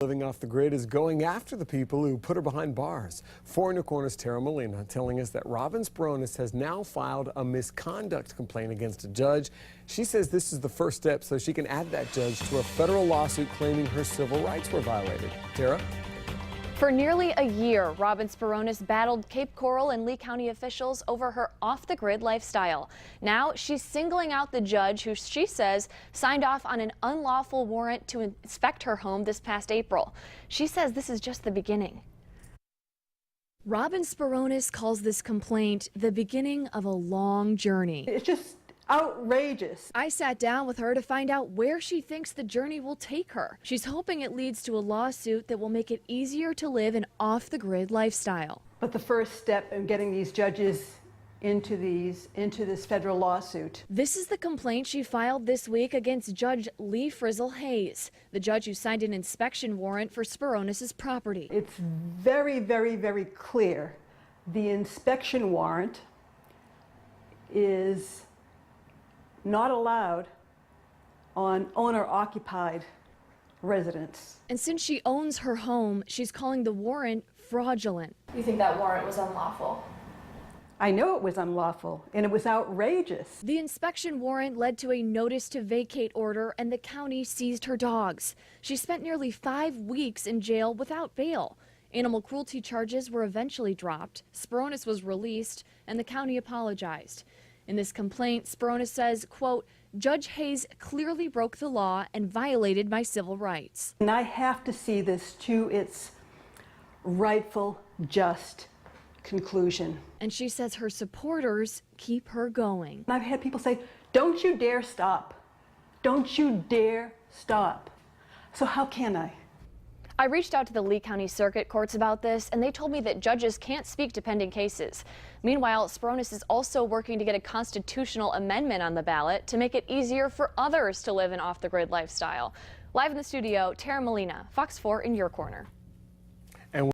Living off the grid is going after the people who put her behind bars. 4 in Your Corner's Tara Molina telling us that Robin Speronis has now filed a misconduct complaint against a judge. She says this is the first step so she can add that judge to a federal lawsuit claiming her civil rights were violated. Tara? For nearly a year, Robin Speronis battled Cape Coral and Lee County officials over her off-the-grid lifestyle. Now she's singling out the judge who she says signed off on an unlawful warrant to inspect her home this past April. She says this is just the beginning. Robin Speronis calls this complaint the beginning of a long journey. It's just outrageous. I sat down with her to find out where she thinks the journey will take her. She's hoping it leads to a lawsuit that will make it easier to live an off-the-grid lifestyle. But the first step in getting these judges into this federal lawsuit. This is the complaint she filed this week against Judge Lee Frizzle Hayes, the judge who signed an inspection warrant for Speronis' property. It's very, very, very clear. The inspection warrant is not allowed on owner-occupied residence. And since she owns her home, she's calling the warrant fraudulent. You think that warrant was unlawful? I know it was unlawful, and it was outrageous. The inspection warrant led to a notice to vacate order, and the county seized her dogs. She spent nearly 5 weeks in jail without bail. Animal cruelty charges were eventually dropped. Speronis was released, and the county apologized. In this complaint, Speronis says, quote, Judge Hayes clearly broke the law and violated my civil rights. And I have to see this to its rightful, just conclusion. And she says her supporters keep her going. I've had people say, don't you dare stop. Don't you dare stop. So how can I? I reached out to the Lee County Circuit Courts about this, and they told me that judges can't speak to pending cases. Meanwhile, Speronis is also working to get a constitutional amendment on the ballot to make it easier for others to live an off-the-grid lifestyle. Live in the studio, Tara Molina, Fox 4 in Your Corner.